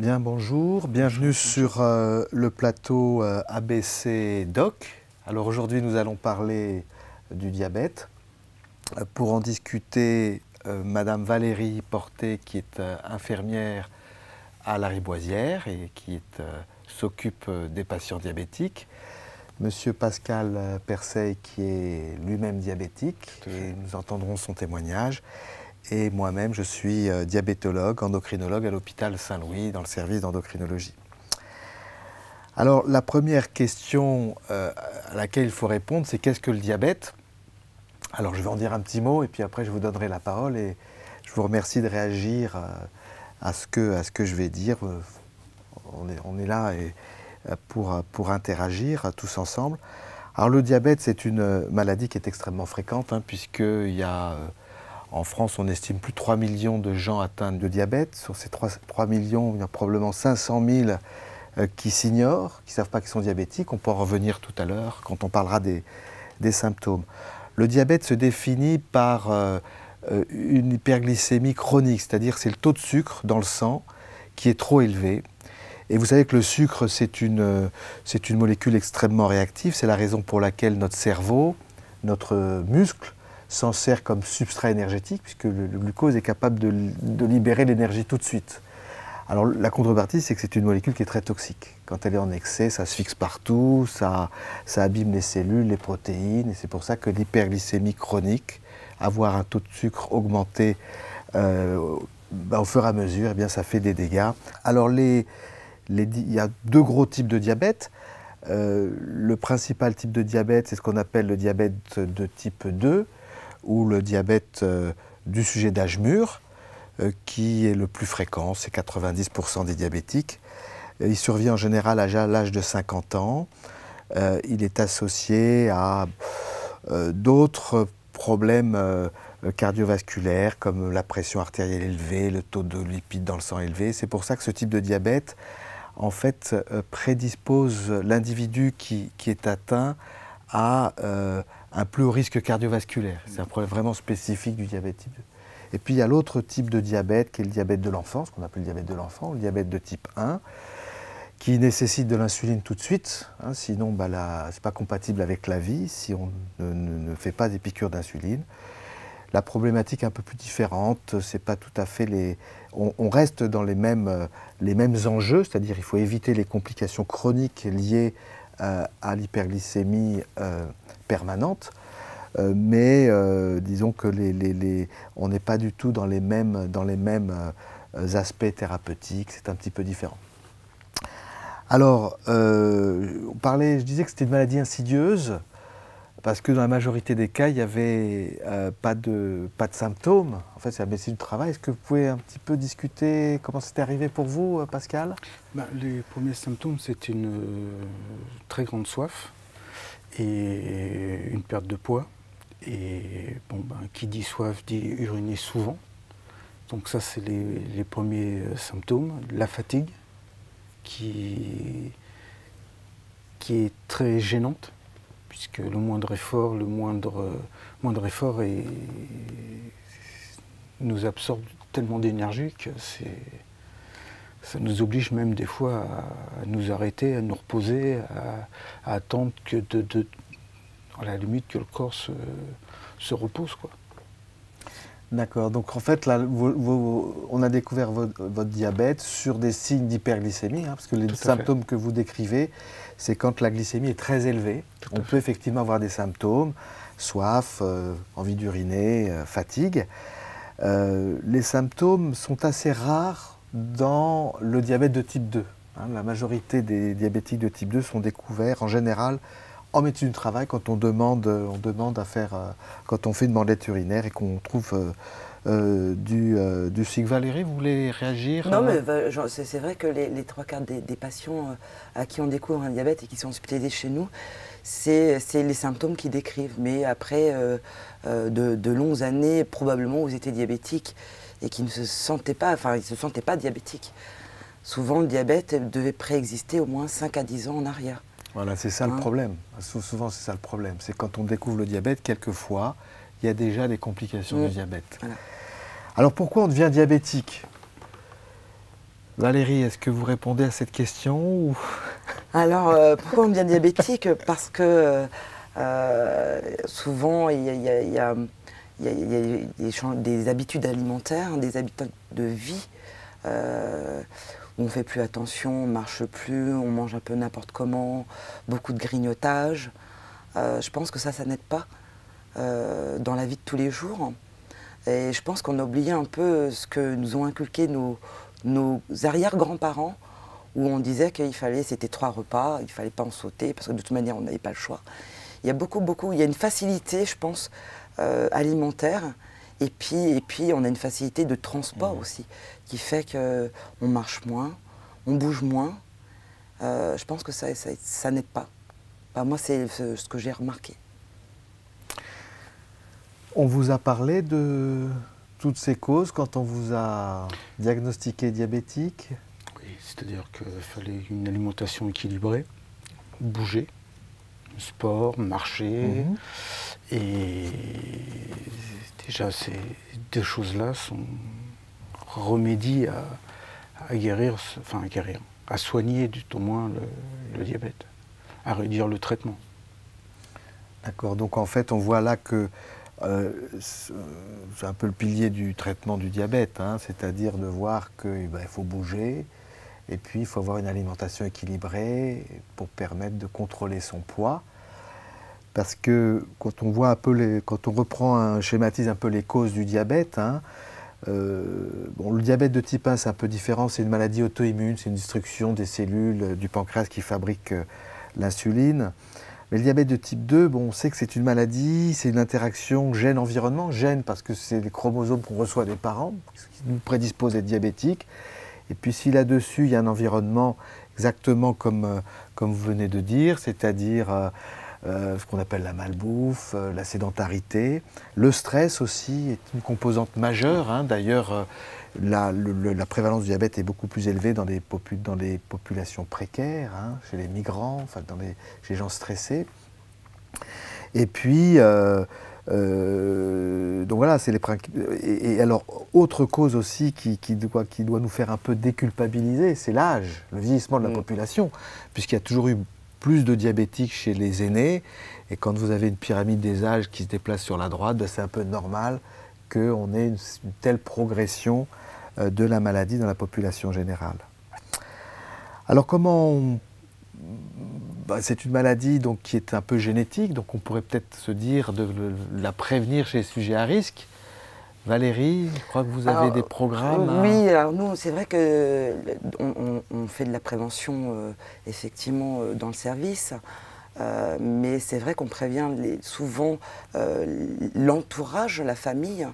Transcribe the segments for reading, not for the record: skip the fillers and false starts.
Bien, bonjour, bienvenue sur le plateau ABC Doc. Alors aujourd'hui nous allons parler du diabète. Pour en discuter, Madame Valérie Portet, qui est infirmière à la Riboisière et qui s'occupe des patients diabétiques. Monsieur Pascal Perseille, qui est lui-même diabétique, et nous entendrons son témoignage. Et moi-même, je suis diabétologue, endocrinologue à l'hôpital Saint-Louis, dans le service d'endocrinologie. Alors, la première question à laquelle il faut répondre, c'est qu'est-ce que le diabète? Alors, je vais en dire un petit mot, et puis après, je vous donnerai la parole, et je vous remercie de réagir à ce que je vais dire. On est là pour interagir tous ensemble. Alors, le diabète, c'est une maladie qui est extrêmement fréquente, puisqu'il y a... En France, on estime plus de 3 millions de gens atteints de diabète. Sur ces 3 millions, il y a probablement 500 000 qui s'ignorent, qui ne savent pas qu'ils sont diabétiques. On peut en revenir tout à l'heure quand on parlera des symptômes. Le diabète se définit par une hyperglycémie chronique, c'est-à-dire c'est le taux de sucre dans le sang qui est trop élevé. Et vous savez que le sucre, c'est une molécule extrêmement réactive. C'est la raison pour laquelle notre cerveau, notre muscle, s'en sert comme substrat énergétique, puisque le glucose est capable de libérer l'énergie tout de suite. Alors la contrepartie, c'est que c'est une molécule qui est très toxique. Quand elle est en excès, ça se fixe partout, ça abîme les cellules, les protéines, et c'est pour ça que l'hyperglycémie chronique, avoir un taux de sucre augmenté au fur et à mesure, eh bien, ça fait des dégâts. Alors il y a deux gros types de diabète. Le principal type de diabète, c'est ce qu'on appelle le diabète de type 2, ou le diabète du sujet d'âge mûr, qui est le plus fréquent, c'est 90% des diabétiques. Il survient en général à l'âge de 50 ans. Il est associé à d'autres problèmes cardiovasculaires, comme la pression artérielle élevée, le taux de lipides dans le sang élevé. C'est pour ça que ce type de diabète, en fait, prédispose l'individu qui est atteint à un plus haut risque cardiovasculaire. C'est un problème vraiment spécifique du diabète type 2. Et puis il y a l'autre type de diabète qui est le diabète de l'enfant, ce qu'on appelle le diabète de l'enfant, le diabète de type 1, qui nécessite de l'insuline tout de suite, sinon ce n'est pas compatible avec la vie si on ne fait pas des piqûres d'insuline. La problématique est un peu plus différente, c'est pas tout à fait on reste dans les mêmes enjeux, c'est-à-dire il faut éviter les complications chroniques liées à l'hyperglycémie permanente, mais disons que on n'est pas du tout dans les mêmes aspects thérapeutiques, c'est un petit peu différent. Alors, je disais que c'était une maladie insidieuse, parce que dans la majorité des cas, il n'y avait pas de symptômes. En fait, c'est la médecine du travail. Est-ce que vous pouvez un petit peu discuter comment c'était arrivé pour vous, Pascal? Les premiers symptômes, c'est une très grande soif et une perte de poids. Et qui dit soif dit uriner souvent. Donc ça, c'est les premiers symptômes. La fatigue, qui est très gênante, puisque le moindre effort, nous absorbe tellement d'énergie que ça nous oblige même des fois à nous arrêter, à nous reposer, à attendre à la limite que le corps se repose, quoi. D'accord, donc en fait là, on a découvert votre diabète sur des signes d'hyperglycémie, parce que les symptômes que vous décrivez, c'est quand la glycémie est très élevée. On peut effectivement avoir des symptômes, soif, envie d'uriner, fatigue. Les symptômes sont assez rares dans le diabète de type 2. La majorité des diabétiques de type 2 sont découverts en général en médecine du travail quand on demande à faire, quand on fait une bandette urinaire et qu'on trouve du sucre. Valérie, vous voulez réagir? Non, mais c'est vrai que les trois quarts des patients à qui on découvre un diabète et qui sont hospitalisés chez nous, c'est les symptômes qu'ils décrivent. Mais après de longues années, probablement, où ils étaient diabétiques et qui ne se sentaient pas, ils ne se sentaient pas diabétiques. Souvent, le diabète devait préexister au moins 5 à 10 ans en arrière. Voilà, c'est ça le problème. Souvent, c'est ça le problème. C'est quand on découvre le diabète, quelquefois, il y a déjà des complications du diabète. Voilà. Alors, pourquoi on devient diabétique? Valérie, est-ce que vous répondez à cette question ou... Alors, pourquoi on devient diabétique? Parce que souvent, il y a des habitudes alimentaires, des habitudes de vie, où on ne fait plus attention, on ne marche plus, on mange un peu n'importe comment, beaucoup de grignotage. Je pense que ça n'aide pas dans la vie de tous les jours. Et je pense qu'on a oublié un peu ce que nous ont inculqué nos arrière-grands-parents, où on disait c'était 3 repas, il ne fallait pas en sauter, parce que de toute manière, on n'avait pas le choix. Il y a il y a une facilité, je pense, alimentaire, et puis on a une facilité de transport aussi, qui fait qu'on marche moins, on bouge moins. Je pense que ça n'aide pas. Enfin, moi, c'est ce que j'ai remarqué. On vous a parlé de toutes ces causes quand on vous a diagnostiqué diabétique? Oui, c'est-à-dire qu'il fallait une alimentation équilibrée, bouger, sport, marcher. Et déjà, ces 2 choses-là remédient à guérir, à soigner au moins le diabète, à réduire le traitement. D'accord, donc en fait, on voit là que c'est un peu le pilier du traitement du diabète, hein, c'est-à-dire de voir qu'il faut bouger, et puis il faut avoir une alimentation équilibrée pour permettre de contrôler son poids. Parce que quand on voit un peu quand on schématise un peu les causes du diabète, hein, le diabète de type 1 c'est un peu différent, c'est une maladie auto-immune, c'est une destruction des cellules du pancréas qui fabriquent l'insuline. Mais le diabète de type 2, on sait que c'est une maladie, c'est une interaction gène-environnement. Gène parce que c'est les chromosomes qu'on reçoit des parents, ce qui nous prédispose à être diabétique. Et puis si là-dessus, il y a un environnement exactement comme vous venez de dire, c'est-à-dire ce qu'on appelle la malbouffe, la sédentarité. Le stress aussi est une composante majeure, hein. D'ailleurs, la prévalence du diabète est beaucoup plus élevée dans les populations précaires, hein, chez les migrants, enfin chez les gens stressés. Et puis, donc voilà, c'est et alors, autre cause aussi qui doit nous faire un peu déculpabiliser, c'est l'âge, le vieillissement de la population, puisqu'il y a toujours eu plus de diabétiques chez les aînés, et quand vous avez une pyramide des âges qui se déplace sur la droite, c'est un peu normal qu'on ait une telle progression de la maladie dans la population générale. Alors c'est une maladie donc, qui est un peu génétique, donc on pourrait peut-être se dire de la prévenir chez les sujets à risque. Valérie, je crois que vous avez des programmes. Oui, alors nous, c'est vrai qu'on fait de la prévention effectivement dans le service, mais c'est vrai qu'on prévient souvent l'entourage, la famille,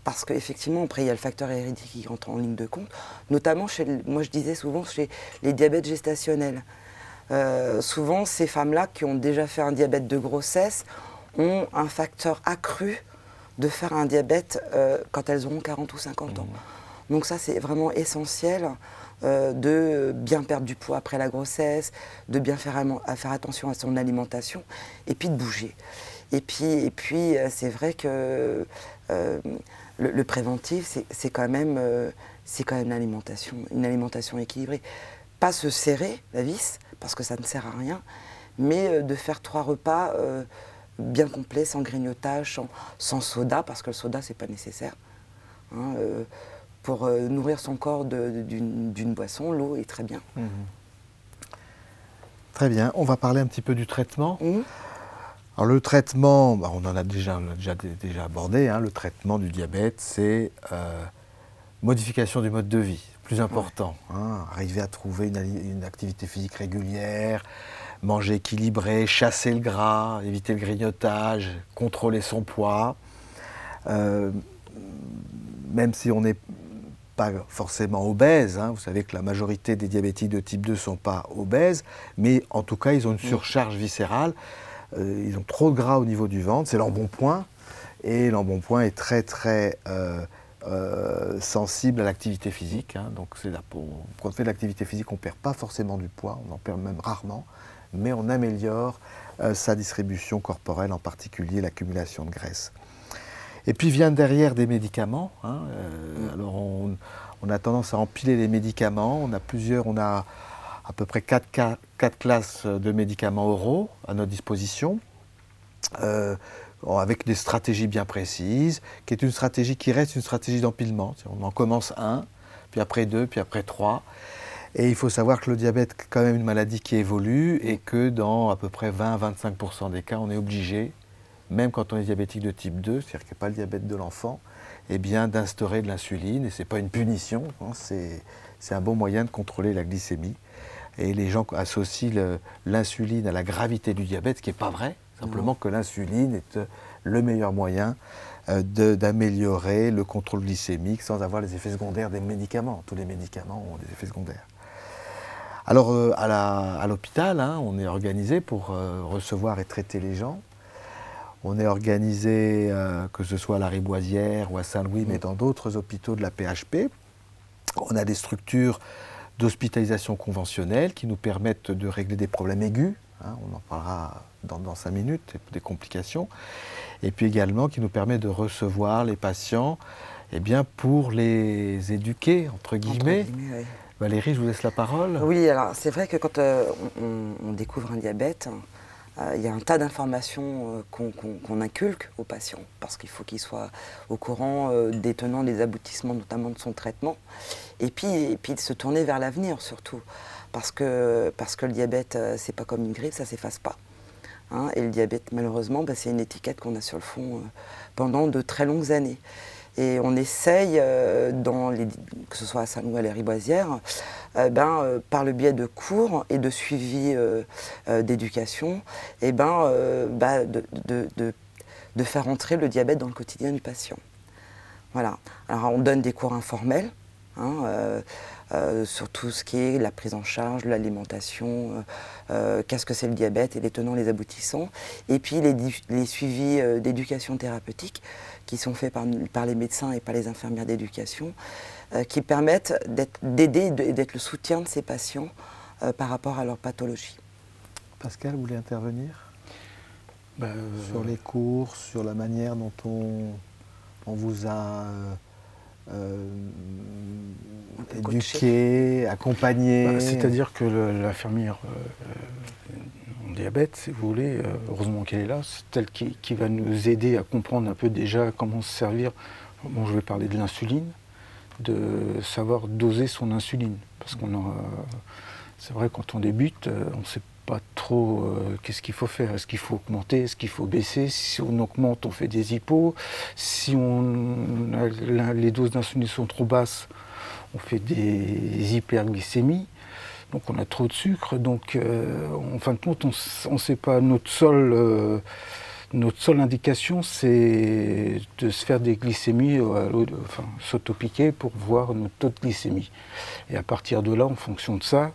parce qu'effectivement, après, il y a le facteur héréditaire qui entre en ligne de compte, notamment moi je disais souvent chez les diabètes gestationnels. Souvent, ces femmes-là qui ont déjà fait un diabète de grossesse ont un facteur accru de faire un diabète quand elles auront 40 ou 50 ans. Donc ça, c'est vraiment essentiel de bien perdre du poids après la grossesse, de bien faire attention à son alimentation, et puis de bouger. Et puis c'est vrai que le préventif, c'est quand même une alimentation équilibrée. Pas se serrer la vis, parce que ça ne sert à rien, mais de faire 3 repas bien complets, sans grignotage, sans soda, parce que le soda, c'est pas nécessaire. Hein, pour nourrir son corps d'une boisson, l'eau est très bien. Très bien. On va parler un petit peu du traitement. Alors le traitement, on en a déjà abordé, hein, le traitement du diabète, c'est modification du mode de vie, plus important. Hein, arriver à trouver une activité physique régulière, manger équilibré, chasser le gras, éviter le grignotage, contrôler son poids. Même si on n'est pas forcément obèse, hein, vous savez que la majorité des diabétiques de type 2 ne sont pas obèses, mais en tout cas ils ont une surcharge viscérale, ils ont trop de gras au niveau du ventre, c'est l'embonpoint, et l'embonpoint est très très sensible à l'activité physique. Hein, donc quand on fait de l'activité physique, on ne perd pas forcément du poids, on en perd même rarement, mais on améliore sa distribution corporelle, en particulier l'accumulation de graisse. Et puis vient derrière des médicaments. Hein, alors on on a tendance à empiler les médicaments. On a à peu près 4 classes de médicaments oraux à notre disposition, avec des stratégies bien précises, qui est une stratégie qui reste une stratégie d'empilement. On en commence un, puis après 2, puis après 3. Et il faut savoir que le diabète est quand même une maladie qui évolue et que dans à peu près 20-25% des cas, on est obligé, même quand on est diabétique de type 2, c'est-à-dire qu'il n'y a pas le diabète de l'enfant, eh bien d'instaurer de l'insuline. Et ce n'est pas une punition, hein, c'est un bon moyen de contrôler la glycémie. Et les gens associent l'insuline à la gravité du diabète, ce qui n'est pas vrai. Simplement que l'insuline est le meilleur moyen d'améliorer le contrôle glycémique sans avoir les effets secondaires des médicaments. Tous les médicaments ont des effets secondaires. Alors à l'hôpital, hein, on est organisé pour recevoir et traiter les gens. On est organisé, que ce soit à la Riboisière ou à Saint-Louis, mais dans d'autres hôpitaux de la PHP. On a des structures d'hospitalisation conventionnelle qui nous permettent de régler des problèmes aigus, hein, on en parlera dans 5 minutes, des complications, et puis également qui nous permet de recevoir les patients eh bien, pour les éduquer, entre guillemets. Oui. Valérie, je vous laisse la parole. Oui, alors c'est vrai que quand on découvre un diabète, il y a un tas d'informations qu'on inculque aux patients, parce qu'il faut qu'ils soient au courant des tenants, des aboutissements, notamment de son traitement, et puis de se tourner vers l'avenir surtout, parce que le diabète, c'est pas comme une grippe, ça s'efface pas. Hein, et le diabète, malheureusement, c'est une étiquette qu'on a sur le front pendant de très longues années. Et on essaye, que ce soit à Saint-Louis ou à la Riboisière, par le biais de cours et de suivi d'éducation, de faire entrer le diabète dans le quotidien du patient. Voilà. Alors on donne des cours informels, hein, sur tout ce qui est la prise en charge, l'alimentation, qu'est-ce que c'est le diabète et les tenants, les aboutissants, et puis les suivis d'éducation thérapeutique qui sont faits par les médecins et par les infirmières d'éducation, qui permettent d'aider et d'être le soutien de ces patients par rapport à leur pathologie. Pascal, vous voulez intervenir sur les cours, sur la manière dont on vous a éduqué, accompagné? C'est-à-dire que l'infirmière en diabète, si vous voulez, heureusement qu'elle est là, c'est elle qui va nous aider à comprendre un peu déjà comment se servir. Bon, je vais parler de l'insuline, de savoir doser son insuline. Parce c'est vrai, quand on débute, on ne sait pas trop qu'est-ce qu'il faut faire. Est-ce qu'il faut augmenter? Est-ce qu'il faut baisser? Si on augmente, on fait des hypos. Si les doses d'insuline sont trop basses, on fait des hyperglycémies. Donc on a trop de sucre. Donc en fin de compte, on ne sait pas. Notre seule indication, c'est de se faire des glycémies, s'autopiquer pour voir notre taux de glycémie. Et à partir de là, en fonction de ça,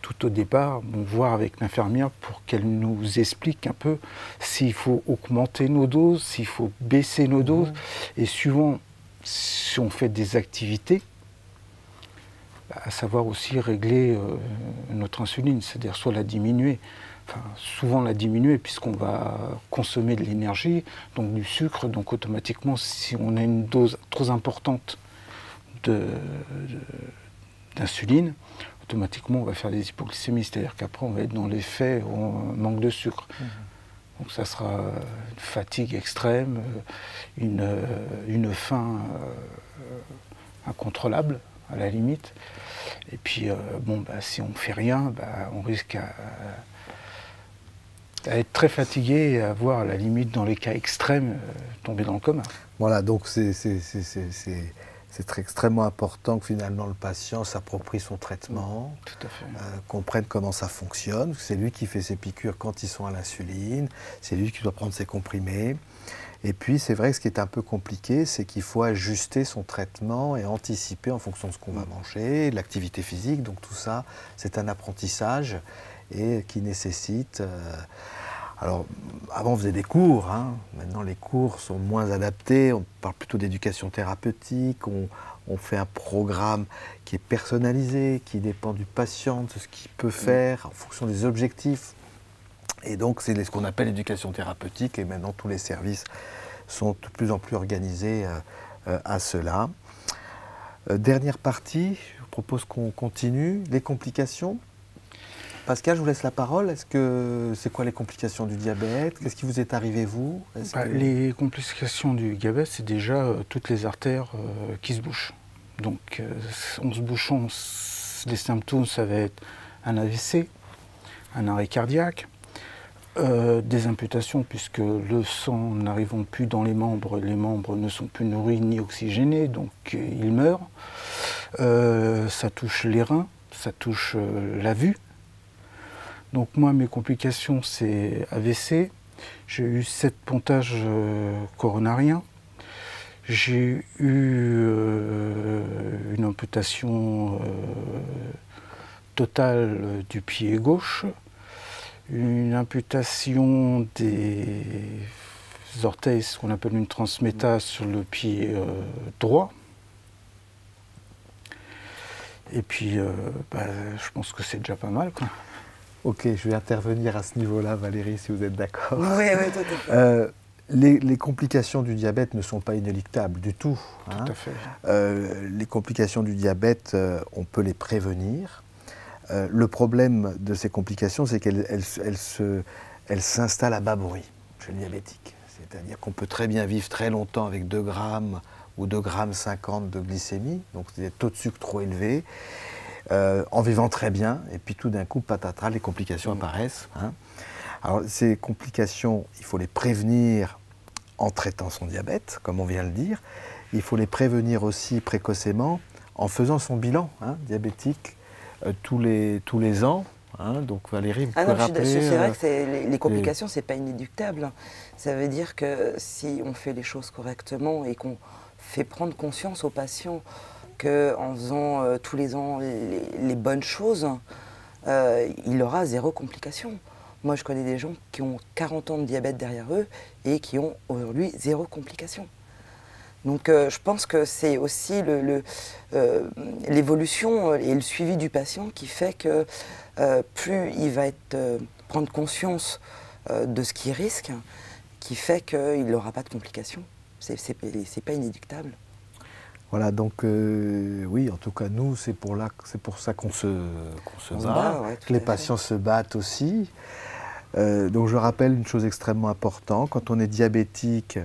tout au départ, voir avec l'infirmière pour qu'elle nous explique un peu s'il faut augmenter nos doses, s'il faut baisser nos doses. Et suivant si on fait des activités, à savoir aussi régler notre insuline, c'est-à-dire soit la diminuer, souvent la diminuer puisqu'on va consommer de l'énergie, donc du sucre, donc automatiquement si on a une dose trop importante d'insuline, automatiquement on va faire des hypoglycémies, c'est-à-dire qu'après on va être dans l'effet où on manque de sucre. Donc ça sera une fatigue extrême, une faim incontrôlable à la limite. Et puis si on ne fait rien, on risque à être très fatigué et à voir à la limite dans les cas extrêmes tomber dans le coma. Voilà, donc c'est extrêmement important que finalement le patient s'approprie son traitement, comprenne comment ça fonctionne. C'est lui qui fait ses piqûres quand ils sont à l'insuline, c'est lui qui doit prendre ses comprimés. Et puis c'est vrai que ce qui est un peu compliqué, c'est qu'il faut ajuster son traitement et anticiper en fonction de ce qu'on va manger, de l'activité physique. Donc tout ça, c'est un apprentissage et qui nécessite... Alors, avant on faisait des cours, hein. Maintenant les cours sont moins adaptés, on parle plutôt d'éducation thérapeutique, on fait un programme qui est personnalisé, qui dépend du patient, de ce qu'il peut faire en fonction des objectifs. Et donc c'est ce qu'on appelle l'éducation thérapeutique et maintenant tous les services sont de plus en plus organisés à cela. Dernière partie, je vous propose qu'on continue. Les complications. Pascal, je vous laisse la parole. C'est quoi les complications du diabète? Qu'est-ce qui vous est arrivé, vous? Les complications du diabète, c'est déjà toutes les artères qui se bouchent. Donc, en se bouchant, les symptômes, ça va être un AVC, un arrêt cardiaque, des amputations, puisque le sang n'arrivant plus dans les membres ne sont plus nourris ni oxygénés, donc ils meurent. Ça touche les reins, ça touche la vue. Donc moi, mes complications, c'est AVC. J'ai eu 7 pontages coronariens. J'ai eu une amputation totale du pied gauche, une amputation des orteils, ce qu'on appelle une transmétase sur le pied droit. Et puis, je pense que c'est déjà pas mal, quoi. Ok, je vais intervenir à ce niveau-là, Valérie, si vous êtes d'accord. Oui, tout à fait. Les complications du diabète ne sont pas inéluctables du tout. Tout à fait. Les complications du diabète, on peut les prévenir. Le problème de ces complications, c'est qu'elles s'installent à bas bruit chez le diabétique. C'est-à-dire qu'on peut très bien vivre très longtemps avec 2 grammes ou 2,50 g de glycémie, donc c'est des taux de sucre trop élevés, en vivant très bien, et puis tout d'un coup, patatras, les complications apparaissent. Alors ces complications, il faut les prévenir en traitant son diabète, comme on vient de le dire. Il faut les prévenir aussi précocement en faisant son bilan diabétique tous les ans. Donc Valérie, vous pouvez rappeler... C'est vrai que les complications, c'est pas inéluctable. Ça veut dire que si on fait les choses correctement et qu'on fait prendre conscience aux patients qu'en faisant tous les ans les bonnes choses, il aura 0 complication. Moi, je connais des gens qui ont 40 ans de diabète derrière eux et qui ont aujourd'hui 0 complication. Donc je pense que c'est aussi l'évolution et le suivi du patient qui fait que plus il va prendre conscience de ce qu'il risque, qui fait qu'il n'aura pas de complications. C'est pas inéluctable. Voilà, donc oui, en tout cas, nous, c'est pour ça qu'on se bat, que les patients se battent aussi. Donc je rappelle une chose extrêmement importante, quand on est diabétique,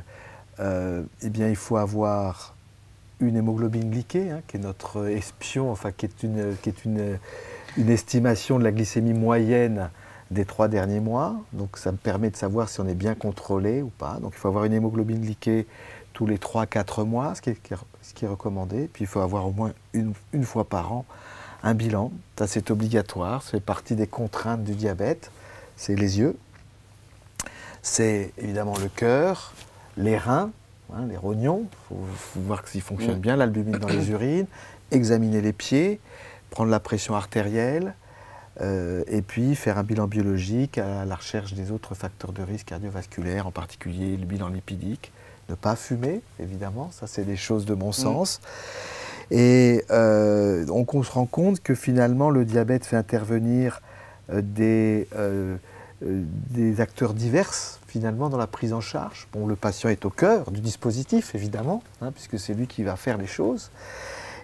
eh bien, il faut avoir une hémoglobine glyquée, qui est notre espion, enfin qui est une estimation de la glycémie moyenne des 3 derniers mois. Donc ça me permet de savoir si on est bien contrôlé ou pas. Donc il faut avoir une hémoglobine glyquée tous les 3-4 mois, ce qui est recommandé. Puis il faut avoir au moins une fois par an un bilan. Ça, c'est obligatoire, c'est partie des contraintes du diabète. C'est les yeux, c'est évidemment le cœur, les reins, les rognons, il faut voir s'ils fonctionnent bien, l'albumine dans les urines, examiner les pieds, prendre la pression artérielle, et puis faire un bilan biologique à la recherche des autres facteurs de risque cardiovasculaire, en particulier le bilan lipidique. Ne pas fumer, évidemment, ça c'est des choses de bon sens. Et donc on se rend compte que finalement le diabète fait intervenir des acteurs divers finalement dans la prise en charge. Bon, le patient est au cœur du dispositif évidemment, puisque c'est lui qui va faire les choses.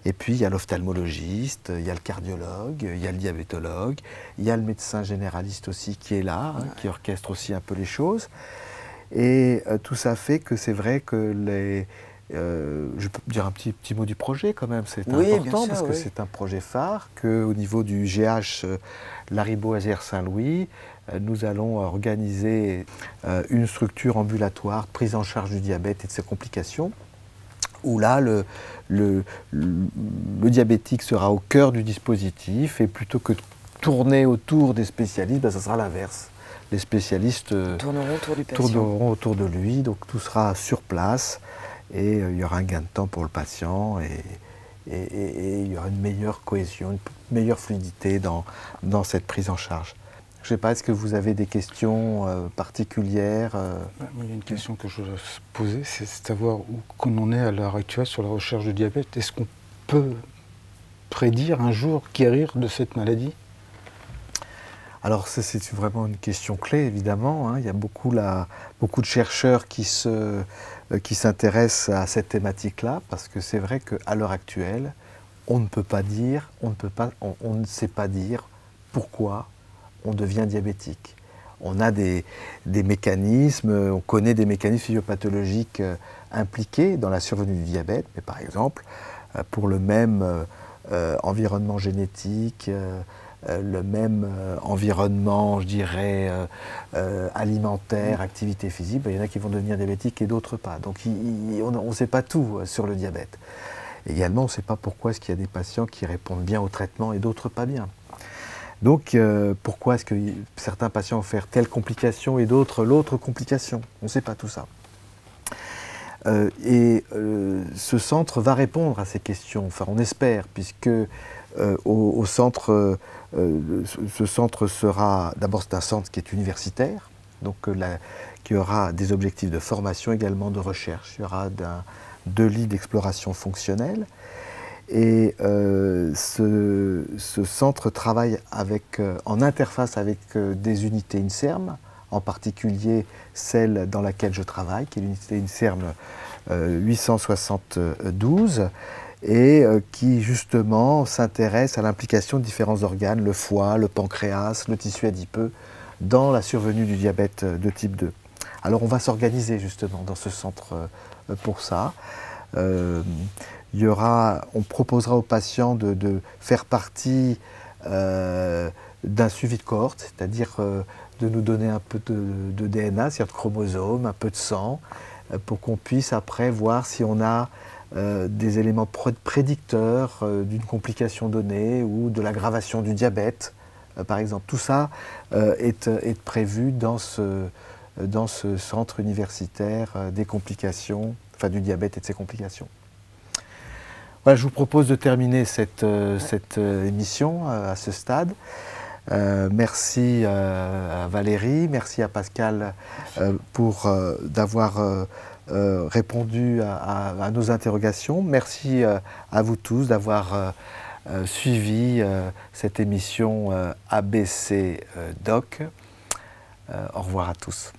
Et puis il y a l'ophtalmologiste, il y a le cardiologue, il y a le diabétologue, il y a le médecin généraliste aussi qui est là, qui orchestre aussi un peu les choses. Et tout ça fait que c'est vrai que je peux dire un petit mot du projet quand même, c'est important parce que c'est un projet phare, qu'au niveau du GH Lariboisière Saint-Louis, nous allons organiser une structure ambulatoire de prise en charge du diabète et de ses complications, où là le diabétique sera au cœur du dispositif et plutôt que de tourner autour des spécialistes, ça sera l'inverse. Les spécialistes tourneront autour de lui, donc tout sera sur place et il y aura un gain de temps pour le patient et il y aura une meilleure cohésion, une meilleure fluidité dans cette prise en charge. Je ne sais pas, est-ce que vous avez des questions particulières Il y a une question que je voudrais poser, c'est de savoir où qu'on en est à l'heure actuelle sur la recherche du diabète. Est-ce qu'on peut prédire un jour guérir de cette maladie ? Alors c'est vraiment une question clé, évidemment, hein. Il y a beaucoup de chercheurs qui s'intéressent à cette thématique-là, parce que c'est vrai qu'à l'heure actuelle, on ne peut pas dire, on ne sait pas dire pourquoi on devient diabétique. On a des mécanismes, on connaît des mécanismes physiopathologiques impliqués dans la survenue du diabète, mais par exemple, pour le même environnement génétique, le même environnement, je dirais, alimentaire, activité physique, il y en a qui vont devenir diabétiques et d'autres pas. Donc on ne sait pas tout sur le diabète. Également, on ne sait pas pourquoi est-ce qu'il y a des patients qui répondent bien au traitement et d'autres pas bien. Donc pourquoi est-ce que certains patients vont faire telle complication et d'autres l'autre complication? On ne sait pas tout ça. Ce centre va répondre à ces questions, enfin on espère, puisque au centre, ce centre sera, d'abord c'est un centre qui est universitaire, donc qui aura des objectifs de formation, également de recherche. Il y aura 2 lits d'exploration fonctionnelle. Et ce centre travaille en interface avec des unités INSERM, en particulier celle dans laquelle je travaille, qui est l'unité INSERM 872, et qui justement s'intéresse à l'implication de différents organes, le foie, le pancréas, le tissu adipeux, dans la survenue du diabète de type 2. Alors on va s'organiser justement dans ce centre pour ça. On proposera aux patients de faire partie d'un suivi de cohorte, c'est-à-dire de nous donner un peu de DNA, c'est-à-dire de chromosomes, un peu de sang, pour qu'on puisse après voir si on a des éléments prédicteurs d'une complication donnée ou de l'aggravation du diabète, par exemple. Tout ça est prévu dans ce centre universitaire des complications, enfin du diabète et de ses complications. Voilà, je vous propose de terminer cette émission à ce stade. Merci à Valérie, merci à Pascal pour d'avoir répondu à nos interrogations. Merci à vous tous d'avoir suivi cette émission ABC Doc. Au revoir à tous.